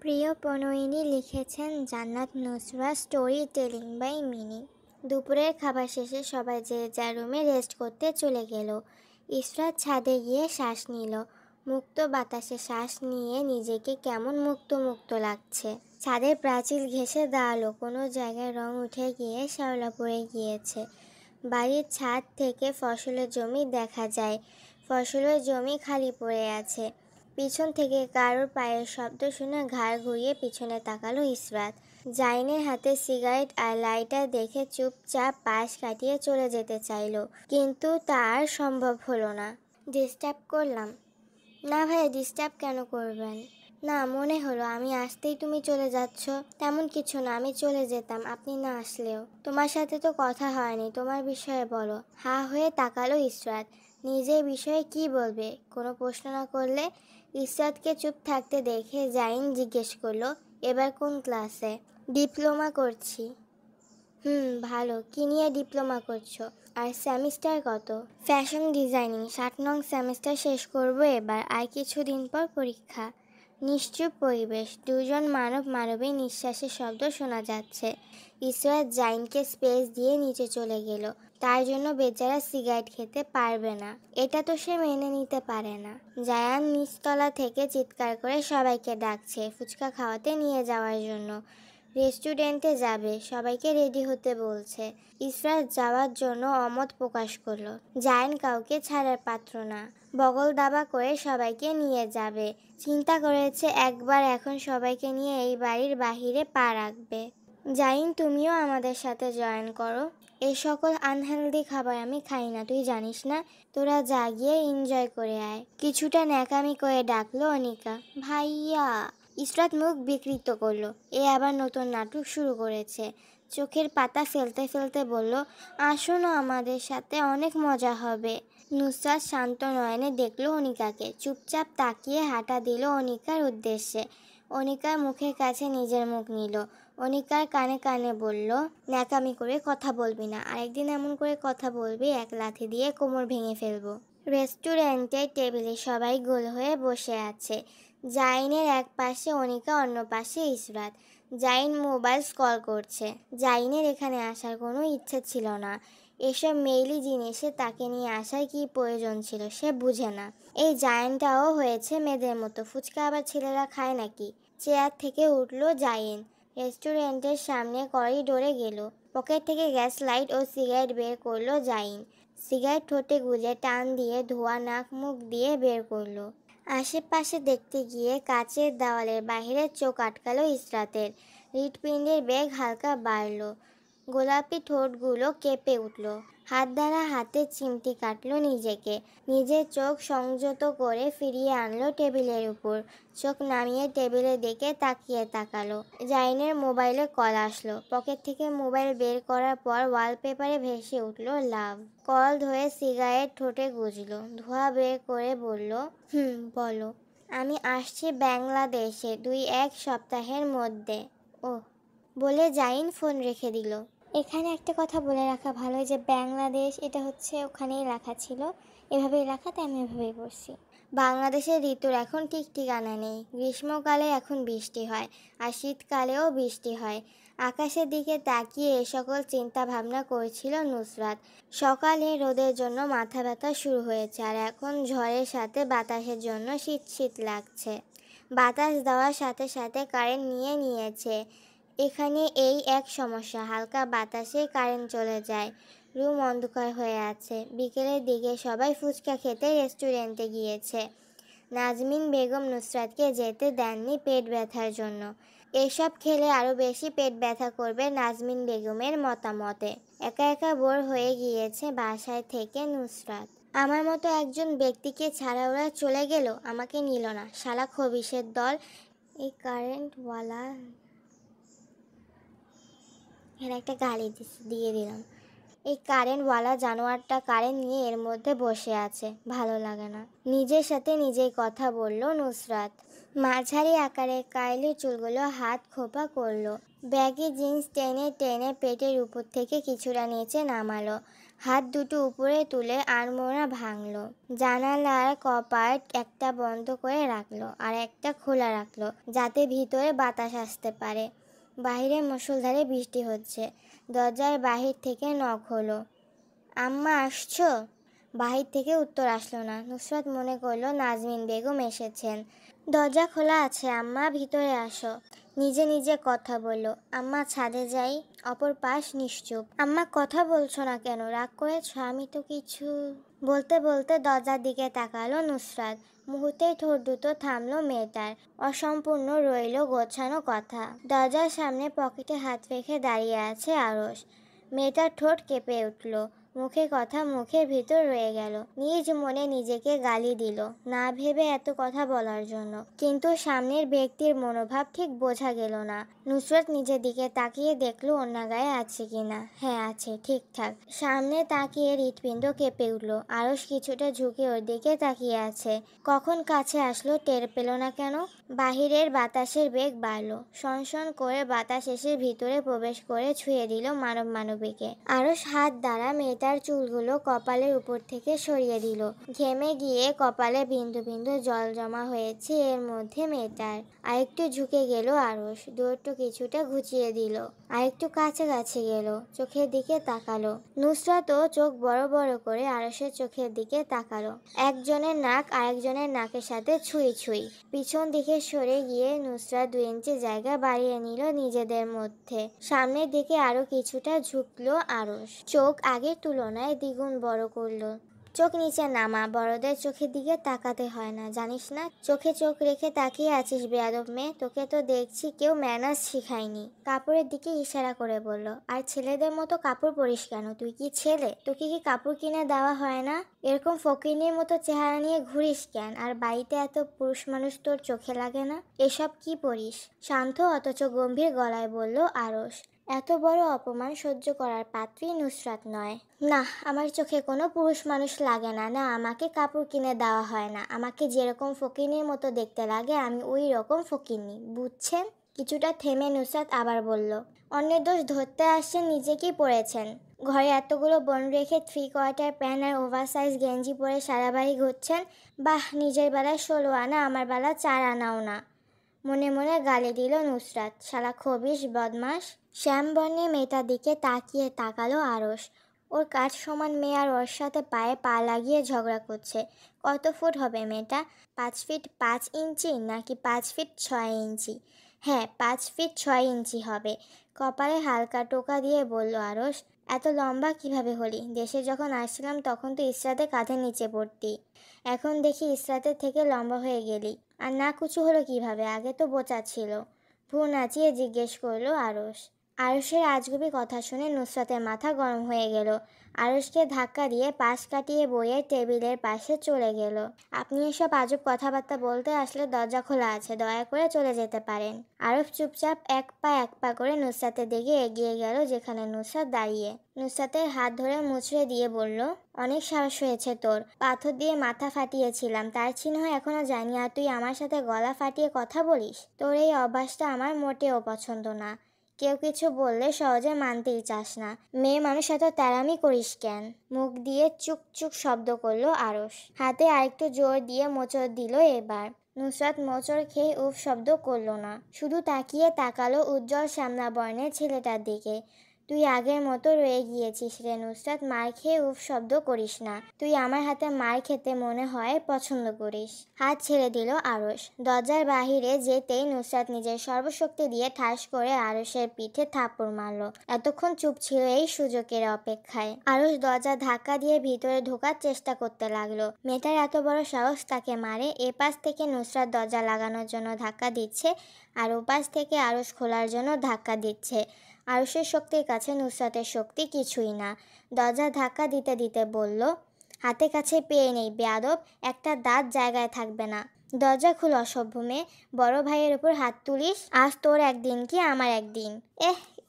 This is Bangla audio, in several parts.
প্রিয় প্রণয়িনী লিখেছেন Jannat Nusra, story telling by Mini. দুপুরের খাবার শেষে সবাই যে যার রুমে রেস্ট করতে চলে গেল। ইসরাত ছাদে গিয়ে শ্বাস নিল। মুক্ত বাতাসে শ্বাস নিয়ে নিজেকে কেমন মুক্ত মুক্ত লাগছে। ছাদের প্রাচীর ঘেঁষে দাঁড়ালো, কোনো জায়গায় রং উঠে গিয়ে শ্যাওলা পড়ে গিয়েছে। বাড়ির ছাদ থেকে ফসলের জমি দেখা যায়। ফসলের জমি খালি পড়ে আছে। পিছন থেকে কারোর পায়ের শব্দ শুনে ঘাড় ঘুরিয়ে পিছনে তাকালো ইসরাত। জাইনের হাতে সিগারেট আর লাইটার দেখে চুপচাপ পাশ কাটিয়ে চলে যেতে চাইলো, কিন্তু তার সম্ভব হলো না। ডিস্টার্ব করলাম? না ভাই, ডিস্টার্ব কেন করবেন? না, মনে হলো আমি আসতেই তুমি চলে যাচ্ছ। তেমন কিছু না, আমি চলে যেতাম আপনি না আসলেও। তোমার সাথে তো কথা হয়নি, তোমার বিষয়ে বলো। হা হয়ে তাকালো ইসরাত। নিজের বিষয়ে কি বলবে? কোনো প্রশ্ন না করলে। ইসরাতকে চুপ থাকতে দেখে জাইন জিজ্ঞেস করলো, এবার কোন ক্লাসে? ডিপ্লোমা করছি। ভালো। কি নিয়ে ডিপ্লোমা করছো? আর সেমিস্টার কত? ফ্যাশন ডিজাইনিং, 60 নং সেমিস্টার শেষ করব এবার, আর কিছুদিন পর পরীক্ষা। নিশ্চুপ পরিবেশ, দুজন মানবী নিঃশ্বাসের শব্দ শোনা যাচ্ছে। ইসরাত জাইনকে স্পেস দিয়ে নিচে চলে গেল। তার জন্য বেচারা সিগারেট খেতে পারবে না, এটা তো সে মেনে নিতে পারে না। জায়ান নিচতলা থেকে চিৎকার করে সবাইকে ডাকছে ফুচকা খাওয়াতে নিয়ে যাওয়ার জন্য। রেস্টুরেন্টে যাবে, সবাইকে রেডি হতে বলছে। ইসরাত যাওয়ার জন্য অমত প্রকাশ করলো। জায়ান কাউকে ছাড়ার পাত্র না, বগল দাবা করে সবাইকে নিয়ে যাবে। চিন্তা করেছে একবার এখন সবাইকে নিয়ে এই বাড়ির বাহিরে পা রাখবে। জাইন, তুমিও আমাদের সাথে জয়েন করো। এই সকল আনহেলদি খাবার আমি খাই না, তুই জানিস না? তোরা যা গিয়ে এনজয় করে আয়। কিছুটা ন্যাকামি করে ডাকলো অনিকা। ভাইয়া। ইসরাত মুখ বিকৃত করলো। এ আবার নতুন নাটক শুরু করেছে। চোখের পাতা ফেলতে ফেলতে বলল, আসো না আমাদের সাথে, অনেক মজা হবে। নুসরাত শান্ত নয়নে দেখলো অনিকাকে, চুপচাপ তাকিয়ে হাঁটা দিল অনিকার উদ্দেশ্যে। অনিকার মুখের কাছে নিজের মুখ নিল। অনিকার কানে কানে বলল, ন্যাকামি করে কথা বলবি না, আরেকদিন এমন করে কথা বলবি এক লাথি দিয়ে কোমর ভেঙে ফেলবো। রেস্টুরেন্টের টেবিলে সবাই গোল হয়ে বসে আছে। জাইনের এক পাশে অনিকা, অন্য পাশে ইসরাত। জাইন মোবাইল স্ক্রল করছে। জাইনের এখানে আসার কোনো ইচ্ছে ছিল না। এসব মেইলি জিনিসে তাকে নিয়ে আসার কি প্রয়োজন ছিল সে বুঝে না। এই জাইনটাও হয়েছে মেয়েদের মতো, ফুচকা আবার ছেলেরা খায় নাকি? চেয়ার থেকে উঠলো জাইন, রেস্টুরেন্টের সামনে করিডোরে গেল। পকেট থেকে গ্যাস লাইট ও সিগারেট বের করলো জাইন। সিগারেট ঠোঁটে গুজে টান দিয়ে ধোয়া নাক মুখ দিয়ে বের করলো। আশেপাশে দেখতে গিয়ে কাচের দেওয়ালের বাইরে চোখ আটকালো ইসরাতের। হৃৎপিণ্ডের বেগ হালকা বাড়ল। গোলাপি ঠোঁটগুলো কেঁপে উঠল। হাত দ্বারা হাতের চিমটি কাটলো নিজেকে। নিজের চোখ সংযত করে ফিরিয়ে আনলো টেবিলের উপর। চোখ নামিয়ে টেবিলের দিকে তাকিয়ে তাকালো। জাইনের মোবাইলে কল আসলো। পকেট থেকে মোবাইল বের করার পর ওয়ালপেপারে ভেসে উঠল লাভ। কল ধরে সিগারেট ঠোঁটে গুজলো। ধোঁয়া বের করে বলল, বলো। আমি আসছি বাংলাদেশে 2-1 সপ্তাহের মধ্যে। ওহ, বলে জাইন ফোন রেখে দিল। এখানে একটা কথা বলে রাখা ভালো, যে বাংলাদেশ এটা হচ্ছে ওখানেই রাখা ছিল, এভাবেই রাখা, তাই আমি এভাবেই বলছি। বাংলাদেশের ঋতুর এখন ঠিক ঠিকানা নেই। গ্রীষ্মকালে এখন বৃষ্টি হয়, আর শীতকালেও বৃষ্টি হয়। আকাশের দিকে তাকিয়ে এ সকল চিন্তা ভাবনা করছিল নুসরাত। সকালে রোদের জন্য মাথা ব্যথা শুরু হয়েছে, আর এখন ঝড়ের সাথে বাতাসের জন্য শীত শীত লাগছে। বাতাস দেওয়ার সাথে সাথে কারেন্ট নিয়েছে। এখানে এই এক সমস্যা, হালকা বাতাসে কারেন্ট চলে যায়। রুম অন্ধকার হয়ে আছে। বিকেলের দিকে সবাই ফুচকা খেতে রেস্টুরেন্টে গিয়েছে। নাজমিন বেগম নুসরাতকে যেতে দেননি পেট ব্যথার জন্য। এসব খেলে আরও বেশি পেট ব্যথা করবে নাজমিন বেগমের মতামতে। একা একা বোর হয়ে গিয়েছে বাসায় থেকে নুসরাত। আমার মতো একজন ব্যক্তিকে ছাড়া ওরা চলে গেল, আমাকে নিল না, শালা খবিশের দল। এই কারেন্টওয়ালা, এর একটা গালি দিয়ে দিলাম। এই কারেন্টওয়ালা জানোয়ারটা কারেন্ট নিয়ে এর মধ্যে বসে আছে, ভালো লাগে না। নিজের সাথে নিজেই কথা বলল নুসরাত। মাঝারি আকারের কাইলি চুলগুলো হাত খোপা করলো। ব্যাগি জিন্স টেনে টেনে পেটের উপর থেকে কিছুটা নিচে নামালো। হাত দুটো উপরে তুলে আড়মোড়া ভাঙলো, জানালার কপাট একটা বন্ধ করে রাখলো আর একটা খোলা রাখলো যাতে ভিতরে বাতাস আসতে পারে। বাইরে মুষলধারে বৃষ্টি হচ্ছে। দরজার বাহির থেকে নক হলো। আম্মা আসছো? বাহির থেকে উত্তর আসলো না। নুসরাত মনে করলো নাজমিন বেগম এসেছেন। দরজা খোলা আছে, আম্মা ভিতরে আসো। নিজে নিজে কথা বলল, আম্মা ছাদে যাই। অপর পাশ নিশ্চুপ। আম্মা কথা বলছো না কেন? রাগ করেছ? আমি তো কিছু। বলতে বলতে দরজার দিকে তাকালো নুসরাত। মুহূর্তেই ঠোঁট দুটো থামলো মেয়েটার। অসম্পূর্ণ রইল গোছানো কথা। দরজার সামনে পকেটে হাত রেখে দাঁড়িয়ে আছে আরশ। মেয়েটার ঠোঁট কেঁপে উঠল। মুখে কথা মুখের ভিতর রয়ে গেল। নিজ মনে নিজেকে গালি দিল না ভেবে এত কথা বলার জন্য। কিন্তু সামনের ব্যক্তির মনোভাব ঠিক বোঝা গেল না। নুসরাত নিজের দিকে তাকিয়ে দেখলো অন্য গায়ে আছে কিনা। হ্যাঁ আছে, ঠিকঠাক। সামনে তাকিয়ে হৃৎপিণ্ড কেঁপে উঠল। আরশ কিছুটা ঝুঁকে ওর দিকে তাকিয়ে আছে। কখন কাছে আসলো টের পেল না কেন? বাহিরের বাতাসের বেগ বাড়লো। সনসন করে বাতাস এসে ভিতরে প্রবেশ করে ছুঁয়ে দিল মানবীকে। আরশ হাত দ্বারা মেয়েটার চুলগুলো কপালের উপর থেকে সরিয়ে দিল। ঘেমে গিয়ে কপালে বিন্দু বিন্দু জল জমা হয়েছে এর মধ্যে মেয়েটার। আরেকটু ঝুঁকে গেল আরশ, দূরত্ব কিছুটা ঘুচিয়ে দিল। আরেকটু কাছাকাছি গেল, চোখের দিকে তাকালো। নুসরাতও চোখ বড় বড় করে আরশের চোখের দিকে তাকালো। একজনের নাক আরেকজনের নাকের সাথে ছুঁই ছুঁই। পিছন দিকে সরে গিয়ে নুসরাত 2 ইঞ্চি জায়গা বাড়িয়ে নিল নিজেদের মধ্যে। সামনের দিকে আরো কিছুটা ঝুঁকলো আরশ। চোখ আগের তুলনায় দ্বিগুণ বড় করলো। চোখ নিচে নামা, বড়দের চোখের দিকে তাকাতে হয় না, জানিস না? চোখে চোখ রেখে তাকিয়ে আছিস বেয়াদব মেয়ে। তোকে তো দেখছি কেউ ম্যানার্স শিখায়নি। কাপড়ের দিকে ইশারা করে বলল, আর ছেলেদের মতো কাপড় পরিস কেন? তুই কি ছেলে? তোকে কি কাপড় কিনে দেওয়া হয় না? এরকম ফকিনীর মতো চেহারা নিয়ে ঘুরিস কেন? আর বাড়িতে এত পুরুষ মানুষ তোর চোখে লাগে না? এসব কি পরিস? শান্ত অথচ গম্ভীর গলায় বলল আরশ। এত বড় অপমান সহ্য করার পাত্রী নুসরাত নয়। না, আমার চোখে কোনো পুরুষ মানুষ লাগে না। না, আমাকে কাপড় কিনে দেওয়া হয় না। আমাকে যেরকম ফকিনীর মতো দেখতে লাগে আমি ওই রকম ফকিনী, বুঝছেন? কিছুটা থেমে নুসরাত আবার বলল, অন্যের দোষ ধরতে আসছেন, নিজে কি পরেছেন? ঘরে এতগুলো বোন রেখে 3/4 প্যান্ট আর ওভারসাইজ গেঞ্জি পরে সারা বাড়ি ঘুরছেন। বাহ, নিজের বেলায় 16 আনা, আমার বেলা 4 আনাও না। মনে মনে গালি দিল নুসরাত। শালা খবিশ বদমাস। শ্যামবর্ণে মেয়েটার দিকে তাকালো আরশ। ওর কাঠ সমান মেয়ে আর ওর সাথে পায়ে পা লাগিয়ে ঝগড়া করছে। কত ফুট হবে মেয়েটা? 5 ফিট 5 ইঞ্চি নাকি 5 ফিট 6 ইঞ্চি? হ্যাঁ, 5 ফিট 6 ইঞ্চি হবে। কপালে হালকা টোকা দিয়ে বলল আরশ, এত লম্বা কিভাবে হলি? দেশে যখন আসছিলাম তখন তো ইসরাতে কাঁধের নিচে পড়তি। এখন দেখি ইসরাতের থেকে লম্বা হয়ে গেলি। আর না কুচু হলো কিভাবে? আগে তো বোচা ছিল। ভ্রু নাচিয়ে জিজ্ঞেস করলো আরশ। আরশের আজগুবি কথা শুনে নুসরাতের মাথা গরম হয়ে গেল। আরশকে ধাক্কা দিয়ে পাশ কাটিয়ে বইয়ের টেবিলের পাশে চলে গেল। আপনি এসব আজব কথাবার্তা বলতে আসলে দরজা খোলা আছে, দয়া করে চলে যেতে পারেন। আরফ চুপচাপ এক পা করে নুসরাতের দিকে এগিয়ে গেল যেখানে নুসরাত দাঁড়িয়ে। নুসরাতের হাত ধরে মুচড়ে দিয়ে বলল, অনেক সাহস হয়েছে তোর। পাথর দিয়ে মাথা ফাটিয়েছিলাম, তার চিহ্ন এখনো যায়নি, আর তুই আমার সাথে গলা ফাটিয়ে কথা বলিস? তোর এই অভ্যাসটা আমার মোটেও পছন্দ না। কেউ কিছু বললে সহজে মানতেই চাস না। মেয়ে মানুষ এত তেড়ামি করিস কেন? মুখ দিয়ে চুক চুক শব্দ করলো আরশ। হাতে আরেকটু জোর দিয়ে মোচড় দিল এবার। নুসরাত মোচড় খেয়ে উফ শব্দ করলো না, শুধু তাকালো উজ্জ্বল শ্যামলা বর্ণের ছেলেটার দিকে। তুই আগের মতো রয়ে গিয়েছিস রে নুসরাত, মার খেয়ে উফ শব্দ করিস না। তুই আমার হাতে মার খেতে মনে হয় পছন্দ করিস। হাত ছেড়ে দিল আরশ। দরজার বাহিরে যেতেই নুসরাত নিজের সর্বশক্তি দিয়ে ঠাস করে আরশের পিঠে থাপ্পড় মারল। এতক্ষণ চুপ ছিল এই সুযোগের অপেক্ষায়। আরশ দরজা ধাক্কা দিয়ে ভিতরে ঢোকার চেষ্টা করতে লাগলো। মেয়েটার এত বড় সাহস তাকে মারে। এপাশ থেকে নুসরাত দরজা লাগানোর জন্য ধাক্কা দিচ্ছে আর ওপাশ থেকে আরশ খোলার জন্য ধাক্কা দিচ্ছে। আরশের শক্তির কাছে নুসরাতের শক্তি কিছুই না। দরজা ধাক্কা দিতে দিতে বলল, হাতে কাছে পেয়ে নেই বেয়াদব, একটা দাঁত জায়গায় থাকবে না। দরজা খুল অসভ্য মেয়ে, বড় ভাইয়ের উপর হাত তুলিস? আজ তোর একদিন কি আমার একদিন।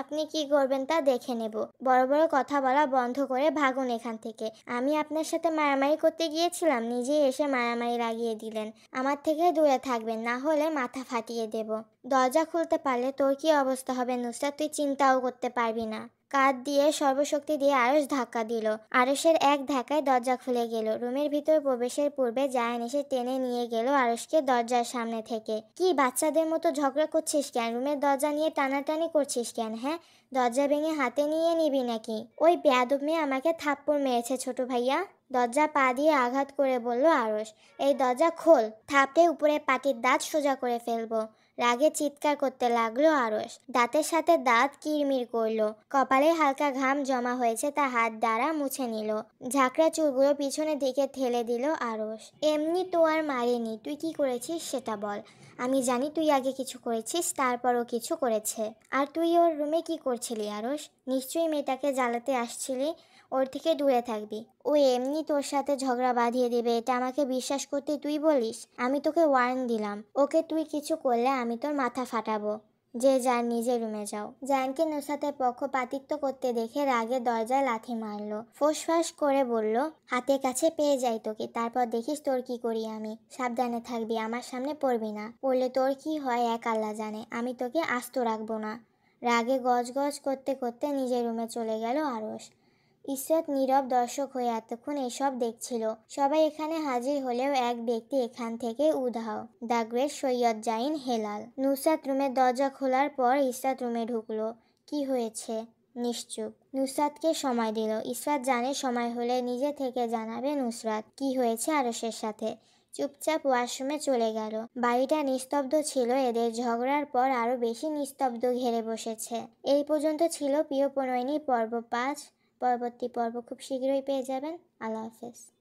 আপনি কি করবেন তা দেখে নেব। বড় বড় কথা বলা বন্ধ করে ভাগুন এখান থেকে। আমি আপনার সাথে মারামারি করতে গিয়েছিলাম, নিজেই এসে মারামারি লাগিয়ে দিলেন। আমার থেকে দূরে থাকবেন, না হলে মাথা ফাটিয়ে দেব। দরজা খুলতে পারলে তোর কি অবস্থা হবে নুসরাত, তুই চিন্তাও করতে পারবি না। কাঁধ দিয়ে সর্বশক্তি দিয়ে আরশ ধাক্কা দিল। আরশের এক ধাক্কায় দরজা খুলে গেল। রুমের ভিতর প্রবেশের পূর্বে জায়ান এসে টেনে নিয়ে গেল আরশকে দরজার সামনে থেকে। কি বাচ্চাদের মতো ঝগড়া করছিস কেন? রুমের দরজা নিয়ে টানাটানি করছিস কেন? হ্যাঁ, দরজা ভেঙে হাতে নিয়ে নিবি নাকি? ওই বেয়াদব মেয়ে আমাকে থাপ্পড় মেরেছে ছোট ভাইয়া। দরজা পা দিয়ে আঘাত করে বলল আরশ। এই দরজা খোল, থাপড়ে উপরে পাটির দাঁত সোজা করে ফেলবো। রাগে চিৎকার করতে লাগলো আরশ। দাঁতের সাথে দাঁত কিরমির করলো। কপালে হালকা ঘাম জমা হয়েছে, তা হাত দ্বারা মুছে নিল। ঝাঁকড়া চুলগুলো পিছনের দিকে ঠেলে দিল আরশ। এমনি তো আর মারিনি, তুই কি করেছিস সেটা বল। আমি জানি তুই আগে কিছু করেছিস, তারপরও কিছু করেছে। আর তুই ওর রুমে কি করছিলি আরশ? নিশ্চয়ই মেয়েটাকে জ্বালাতে আসছিলি। ওর থেকে দূরে থাকবি। ও এমনি তোর সাথে ঝগড়া বাঁধিয়ে দেবে, এটা আমাকে বিশ্বাস করতে তুই বলিস? আমি তোকে ওয়ার্ন দিলাম, ওকে তুই কিছু করলে আমি তোর মাথা ফাটাবো। যে যার নিজের রুমে যাও। জায়ানকে নুসরাতের পক্ষপাতিত্ব করতে দেখে রাগে দরজায় লাথি মারলো। ফোঁসফাঁস করে বলল, হাতের কাছে পেয়ে যাই তোকে, তারপর দেখিস তোর কি করি আমি। সাবধানে থাকবি, আমার সামনে পড়বি না। পড়লে তোর কি হয় এক আল্লাহ জানে। আমি তোকে আস্ত রাখবো না। রাগে গজগজ করতে করতে নিজের রুমে চলে গেল আরশ। ইসরাত নীরব দর্শক হয়ে এতক্ষণ এসব দেখছিল। সবাই এখানে হাজির হলেও এক ব্যক্তি এখান থেকে উধাও, দ্য গ্রেট সৈয়দ জাইন হেলাল। নুসরাত রুমের দরজা খোলার পর ইসরাত রুমে ঢুকলো। কি হয়েছে? নিশ্চুপ। নুসরাতকে সময় দিল। ইসরাত জানে সময় হলে নিজে থেকে জানাবে নুসরাত কি হয়েছে আরশের সাথে। চুপচাপ ওয়াশরুমে চলে গেল। বাড়িটা নিস্তব্ধ ছিল। এদের ঝগড়ার পর আরো বেশি নিস্তব্ধ ঘেরে বসেছে। এই পর্যন্ত ছিল প্রিয় প্রণয়িনী পর্ব 5। পরবর্তী পর্ব খুব শীঘ্রই পেয়ে যাবেন। আল্লাহ হাফেজ।